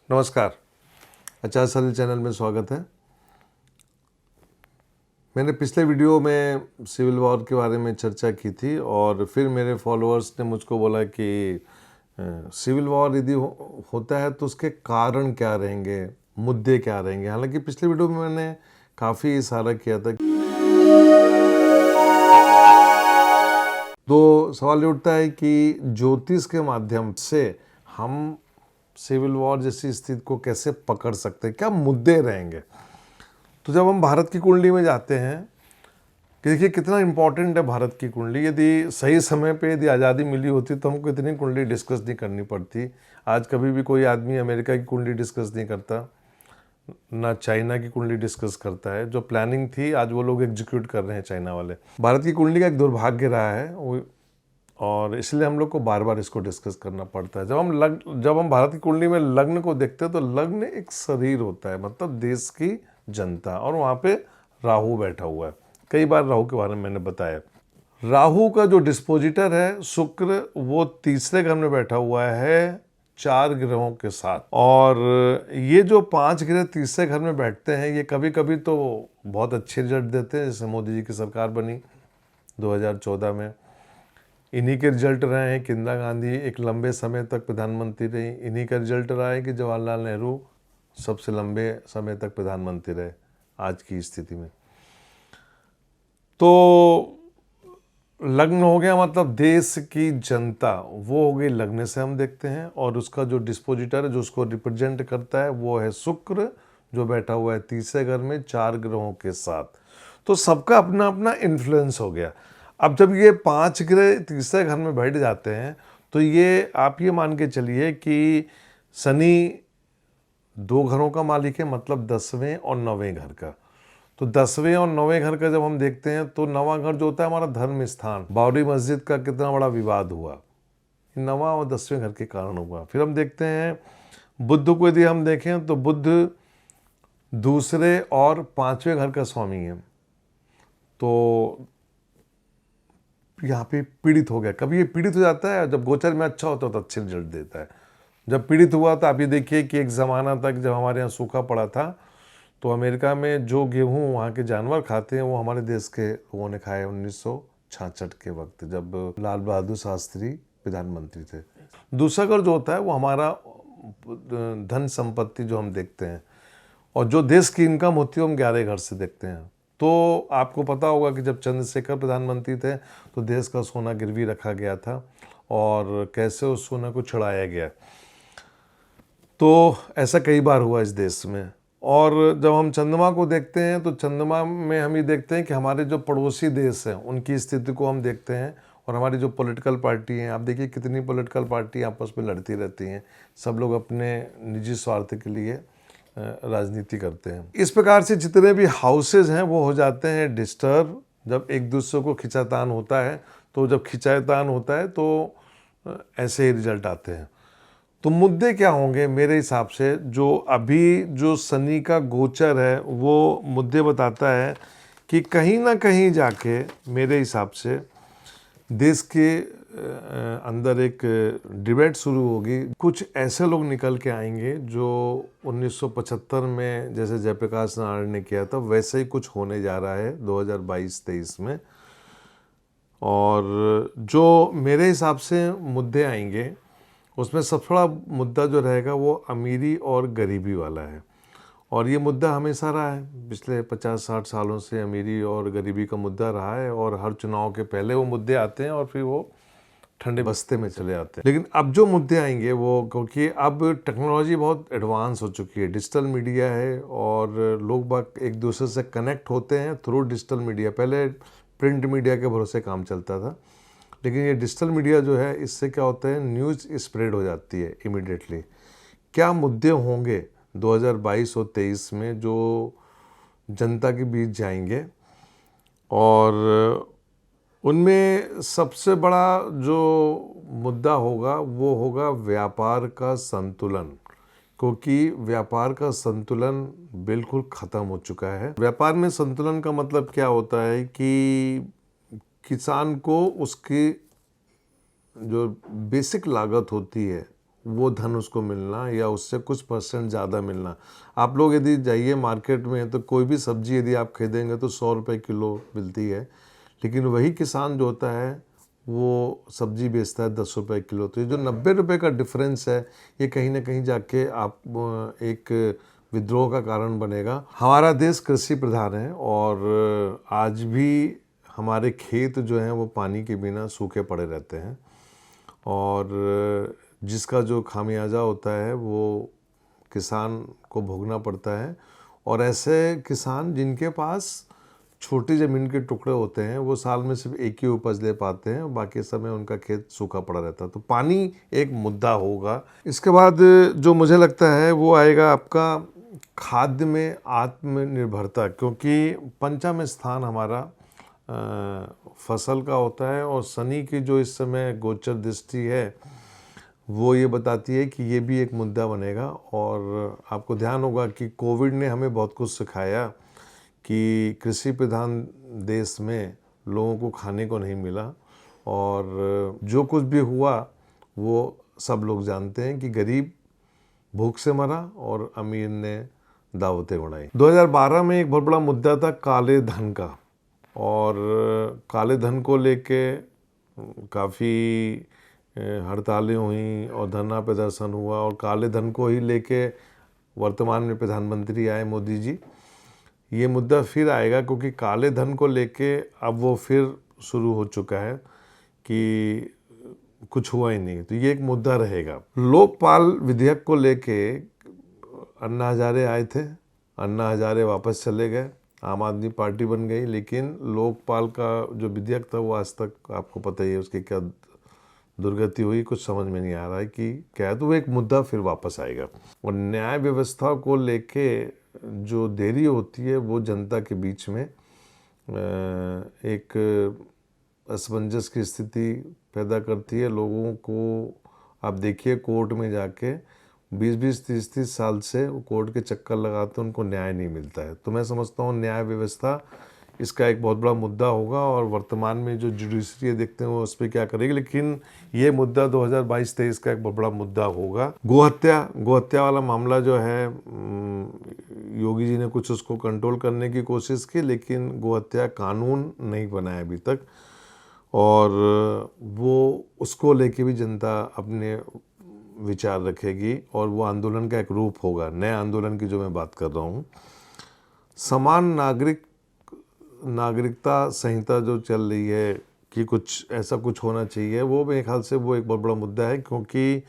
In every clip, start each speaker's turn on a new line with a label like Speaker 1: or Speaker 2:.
Speaker 1: नमस्कार, आचार्य सलील चैनल में स्वागत है। मैंने पिछले वीडियो में सिविल वॉर के बारे में चर्चा की थी और फिर मेरे फॉलोअर्स ने मुझको बोला कि सिविल वॉर यदि होता है तो उसके कारण क्या रहेंगे, मुद्दे क्या रहेंगे। हालांकि पिछले वीडियो में मैंने काफ़ी इशारा किया था। तो सवाल ये उठता है कि ज्योतिष के माध्यम से हम सिविल वॉर जैसी स्थिति को कैसे पकड़ सकते हैं, क्या मुद्दे रहेंगे। तो जब हम भारत की कुंडली में जाते हैं कि देखिए कितना इम्पोर्टेंट है भारत की कुंडली। यदि सही समय पे यदि आज़ादी मिली होती तो हमको इतनी कुंडली डिस्कस नहीं करनी पड़ती। आज कभी भी कोई आदमी अमेरिका की कुंडली डिस्कस नहीं करता, ना चाइना की कुंडली डिस्कस करता है। जो प्लानिंग थी आज वो लोग एग्जीक्यूट कर रहे हैं चाइना वाले। भारत की कुंडली का एक दुर्भाग्य रहा है वो, और इसलिए हम लोग को बार बार इसको डिस्कस करना पड़ता है। जब हम भारत की कुंडली में लग्न को देखते हैं तो लग्न एक शरीर होता है, मतलब देश की जनता, और वहाँ पे राहु बैठा हुआ है। कई बार राहु के बारे में मैंने बताया। राहु का जो डिस्पोजिटर है शुक्र, वो तीसरे घर में बैठा हुआ है 4 ग्रहों के साथ। और ये जो 5 ग्रह तीसरे घर में बैठते हैं ये कभी कभी तो बहुत अच्छे रिजल्ट देते हैं। जैसे मोदी जी की सरकार बनी 2014 में, इन्हीं के रिजल्ट रहे हैं कि इंदिरा गांधी एक लंबे समय तक प्रधानमंत्री रही। इन्हीं का रिजल्ट रहा है कि जवाहरलाल नेहरू सबसे लंबे समय तक प्रधानमंत्री रहे आज की स्थिति में। तो लग्न हो गया, मतलब देश की जनता, वो हो गई लग्न से हम देखते हैं। और उसका जो डिस्पोजिटर है, जो उसको रिप्रेजेंट करता है, वो है शुक्र, जो बैठा हुआ है तीसरे घर में 4 ग्रहों के साथ। तो सबका अपना अपना इन्फ्लुएंस हो गया। अब जब ये 5 ग्रह तीसरे घर में बैठ जाते हैं तो ये आप ये मान के चलिए कि शनि 2 घरों का मालिक है, मतलब 10वें और 9वें घर का। तो 10वें और 9वें घर का जब हम देखते हैं तो 9वां घर जो होता है हमारा धर्म स्थान, बाबरी मस्जिद का कितना बड़ा विवाद हुआ, 9वां और 10वें घर के कारण हुआ। फिर हम देखते हैं बुद्ध को यदि हम देखें तो बुद्ध दूसरे और 5वें घर का स्वामी है। तो यहाँ पे पीड़ित हो गया। कभी ये पीड़ित हो जाता है, जब गोचर में अच्छा होता है तो अच्छे रिजल्ट देता है। जब पीड़ित हुआ तो आप ये देखिए कि एक ज़माना तक जब हमारे यहाँ सूखा पड़ा था तो अमेरिका में जो गेहूँ वहाँ के जानवर खाते हैं वो हमारे देश के लोगों ने खाए 1966 के वक्त, जब लाल बहादुर शास्त्री प्रधानमंत्री थे। दूसरा घर जो होता है वो हमारा धन संपत्ति जो हम देखते हैं, और जो देश की इनकम होती है हम 11 घर से देखते हैं। तो आपको पता होगा कि जब चंद्रशेखर प्रधानमंत्री थे तो देश का सोना गिरवी रखा गया था और कैसे उस सोना को छुड़ाया गया। तो ऐसा कई बार हुआ इस देश में। और जब हम चंद्रमा को देखते हैं तो चंद्रमा में हम ये देखते हैं कि हमारे जो पड़ोसी देश हैं उनकी स्थिति को हम देखते हैं। और हमारी जो पॉलिटिकल पार्टी हैं, आप देखिए कितनी पॉलिटिकल पार्टी आपस में लड़ती रहती हैं। सब लोग अपने निजी स्वार्थ के लिए राजनीति करते हैं। इस प्रकार से जितने भी हाउसेज हैं वो हो जाते हैं डिस्टर्ब। जब एक दूसरे को खिंचातान होता है, तो जब खिंचातान होता है तो ऐसे ही रिजल्ट आते हैं। तो मुद्दे क्या होंगे मेरे हिसाब से, जो अभी जो शनि का गोचर है वो मुद्दे बताता है कि कहीं ना कहीं जाके मेरे हिसाब से देश के अंदर एक डिबेट शुरू होगी। कुछ ऐसे लोग निकल के आएंगे जो 1975 में जैसे जयप्रकाश नारायण ने किया था वैसे ही कुछ होने जा रहा है 2022-23 में। और जो मेरे हिसाब से मुद्दे आएंगे उसमें सबसे बड़ा मुद्दा जो रहेगा वो अमीरी और गरीबी वाला है। और ये मुद्दा हमेशा रहा है, पिछले 50-60 सालों से अमीरी और गरीबी का मुद्दा रहा है। और हर चुनाव के पहले वो मुद्दे आते हैं और फिर वो ठंडे बस्ते में चले आते हैं। लेकिन अब जो मुद्दे आएंगे वो, क्योंकि अब टेक्नोलॉजी बहुत एडवांस हो चुकी है, डिजिटल मीडिया है और लोग बाग एक दूसरे से कनेक्ट होते हैं थ्रू डिजिटल मीडिया। पहले प्रिंट मीडिया के भरोसे काम चलता था, लेकिन ये डिजिटल मीडिया जो है इससे क्या होता है, न्यूज़ स्प्रेड हो जाती है इमीडिएटली। क्या मुद्दे होंगे 2022 और 23 में जो जनता के बीच जाएंगे, और उनमें सबसे बड़ा जो मुद्दा होगा वो होगा व्यापार का संतुलन। क्योंकि व्यापार का संतुलन बिल्कुल ख़त्म हो चुका है। व्यापार में संतुलन का मतलब क्या होता है कि किसान को उसकी जो बेसिक लागत होती है वो धन उसको मिलना या उससे कुछ % ज़्यादा मिलना। आप लोग यदि जाइए मार्केट में तो कोई भी सब्ज़ी यदि आप खरीदेंगे तो 100 रुपये किलो मिलती है, लेकिन वही किसान जो होता है वो सब्ज़ी बेचता है 10 रुपये किलो। तो ये जो 90 रुपये का डिफरेंस है, ये कहीं ना कहीं जाके आप एक विद्रोह का कारण बनेगा। हमारा देश कृषि प्रधान है और आज भी हमारे खेत जो हैं वो पानी के बिना सूखे पड़े रहते हैं और जिसका जो खामियाजा होता है वो किसान को भोगना पड़ता है। और ऐसे किसान जिनके पास छोटी ज़मीन के टुकड़े होते हैं वो साल में सिर्फ एक ही उपज ले पाते हैं, बाकी समय उनका खेत सूखा पड़ा रहता है। तो पानी एक मुद्दा होगा। इसके बाद जो मुझे लगता है वो आएगा आपका खाद्य में आत्मनिर्भरता, क्योंकि पंचम स्थान हमारा फसल का होता है और शनि की जो इस समय गोचर दृष्टि है वो ये बताती है कि ये भी एक मुद्दा बनेगा। और आपको ध्यान होगा कि कोविड ने हमें बहुत कुछ सिखाया कि कृषि प्रधान देश में लोगों को खाने को नहीं मिला और जो कुछ भी हुआ वो सब लोग जानते हैं कि गरीब भूख से मरा और अमीर ने दावतें उड़ाई। 2012 में एक बहुत बड़ा मुद्दा था काले धन का, और काले धन को लेके काफ़ी हड़तालें हुई और धरना प्रदर्शन हुआ और काले धन को ही लेके वर्तमान में प्रधानमंत्री आए मोदी जी। ये मुद्दा फिर आएगा क्योंकि काले धन को लेके अब वो फिर शुरू हो चुका है कि कुछ हुआ ही नहीं, तो ये एक मुद्दा रहेगा। लोकपाल विधेयक को लेके अन्ना हजारे आए थे, अन्ना हजारे वापस चले गए, आम आदमी पार्टी बन गई, लेकिन लोकपाल का जो विधेयक था वो आज तक आपको पता ही है उसकी क्या दुर्गति हुई, कुछ समझ में नहीं आ रहा है कि क्या है। तो वो एक मुद्दा फिर वापस आएगा। और न्याय व्यवस्था को लेके जो देरी होती है वो जनता के बीच में एक असमंजस की स्थिति पैदा करती है। लोगों को आप देखिए कोर्ट में जाके 20-20, 30-30 साल से वो कोर्ट के चक्कर लगाते हैं, उनको न्याय नहीं मिलता है। तो मैं समझता हूँ न्याय व्यवस्था इसका एक बहुत बड़ा मुद्दा होगा और वर्तमान में जो जुडिशरी देखते हैं वो उस पर क्या करेगी, लेकिन ये मुद्दा 2022-23 का एक बहुत बड़ा मुद्दा होगा। गोहत्या वाला मामला जो है योगी जी ने कुछ उसको कंट्रोल करने की कोशिश की, लेकिन गोहत्या कानून नहीं बनाया अभी तक और वो उसको लेके भी जनता अपने विचार रखेगी और वो आंदोलन का एक रूप होगा, नए आंदोलन की जो मैं बात कर रहा हूँ। समान नागरिकता संहिता जो चल रही है कि कुछ ऐसा कुछ होना चाहिए, वो मेरे ख्याल से वो एक बहुत बड़ा मुद्दा है, क्योंकि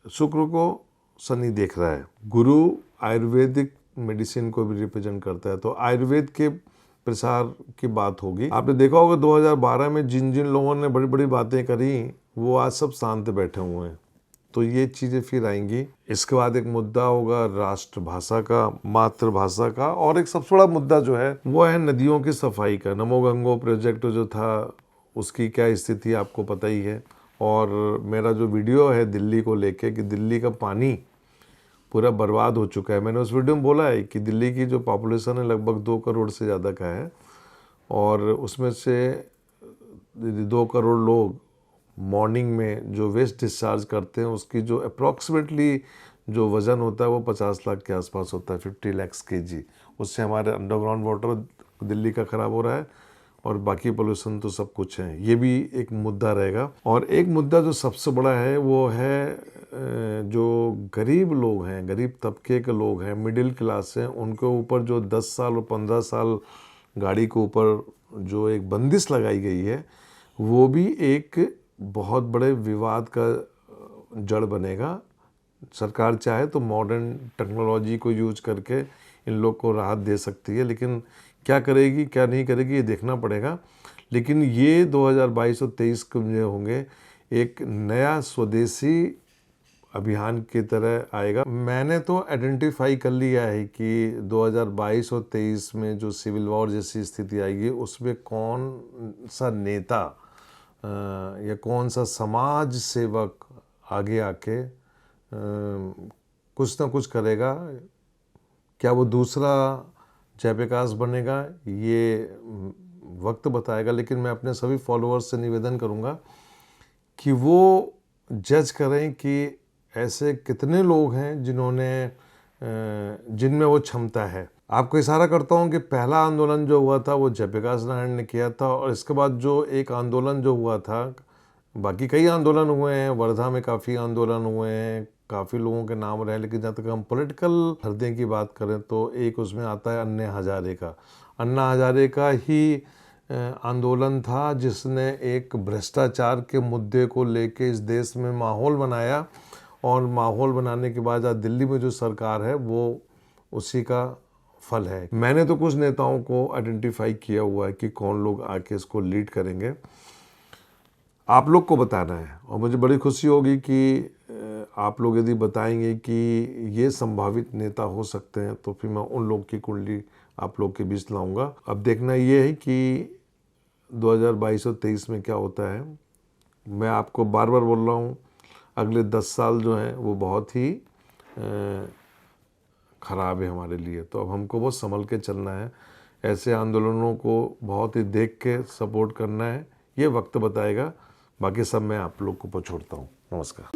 Speaker 1: शुक्र को शनि देख रहा है। गुरु आयुर्वेदिक मेडिसिन को भी रिप्रेजेंट करता है, तो आयुर्वेद के प्रसार की बात होगी। आपने देखा होगा 2012 में जिन जिन लोगों ने बड़ी बड़ी बातें करी वो आज सब शांत बैठे हुए हैं, तो ये चीज़ें फिर आएंगी। इसके बाद एक मुद्दा होगा राष्ट्रभाषा का, मातृभाषा का, और एक सबसे बड़ा मुद्दा जो है वो है नदियों की सफाई का। नमो गंगो प्रोजेक्ट जो था उसकी क्या स्थिति आपको पता ही है। और मेरा जो वीडियो है दिल्ली को लेके कि दिल्ली का पानी पूरा बर्बाद हो चुका है, मैंने उस वीडियो में बोला है कि दिल्ली की जो पॉपुलेशन है लगभग 2 करोड़ से ज़्यादा का है और उसमें से 2 करोड़ लोग मॉर्निंग में जो वेस्ट डिस्चार्ज करते हैं उसकी जो अप्रॉक्सीमेटली जो वज़न होता है वो 50 लाख के आसपास होता है, 50 लाख kg। उससे हमारे अंडरग्राउंड वाटर दिल्ली का ख़राब हो रहा है और बाकी पोल्यूशन तो सब कुछ है। ये भी एक मुद्दा रहेगा। और एक मुद्दा जो सबसे बड़ा है वो है जो गरीब लोग हैं, गरीब तबके के लोग हैं, मिडिल क्लास हैं, उनके ऊपर जो 10 साल और 15 साल गाड़ी के ऊपर जो एक बंदिश लगाई गई है वो भी एक बहुत बड़े विवाद का जड़ बनेगा। सरकार चाहे तो मॉडर्न टेक्नोलॉजी को यूज करके इन लोग को राहत दे सकती है, लेकिन क्या करेगी क्या नहीं करेगी ये देखना पड़ेगा। लेकिन ये 2022 और 23 के जो होंगे एक नया स्वदेशी अभियान की तरह आएगा। मैंने तो आइडेंटिफाई कर लिया है कि 2022 और 23 में जो सिविल वॉर जैसी स्थिति आएगी उसमें कौन सा नेता या कौन सा समाज सेवक आगे आके कुछ ना कुछ करेगा। क्या वो दूसरा जयप्रकाश बनेगा ये वक्त बताएगा, लेकिन मैं अपने सभी फॉलोअर्स से निवेदन करूंगा कि वो जज करें कि ऐसे कितने लोग हैं जिनमें वो क्षमता है। आपको इशारा करता हूँ कि पहला आंदोलन जो हुआ था वो जयप्रकाश नारायण ने किया था, और इसके बाद जो एक आंदोलन जो हुआ था, बाकी कई आंदोलन हुए हैं, वर्धा में काफ़ी आंदोलन हुए हैं, काफ़ी लोगों के नाम रहे, लेकिन जहाँ तक हम पॉलिटिकल हृदय की बात करें तो एक उसमें आता है अन्ना हजारे का। अन्ना हजारे का ही आंदोलन था जिसने एक भ्रष्टाचार के मुद्दे को लेके इस देश में माहौल बनाया, और माहौल बनाने के बाद आज दिल्ली में जो सरकार है वो उसी का फल है। मैंने तो कुछ नेताओं को आइडेंटिफाई किया हुआ है कि कौन लोग आके इसको लीड करेंगे, आप लोग को बताना है। और मुझे बड़ी खुशी होगी कि आप लोग यदि बताएंगे कि ये संभावित नेता हो सकते हैं, तो फिर मैं उन लोग की कुंडली आप लोग के बीच लाऊंगा। अब देखना ये है कि 2022 और 23 में क्या होता है। मैं आपको बार बार बोल रहा हूँ, अगले 10 साल जो हैं वो बहुत ही ख़राब है हमारे लिए। तो अब हमको बहुत संभल के चलना है, ऐसे आंदोलनों को बहुत ही देख के सपोर्ट करना है। ये वक्त बताएगा, बाकी सब मैं आप लोग को छोड़ता हूँ। नमस्कार।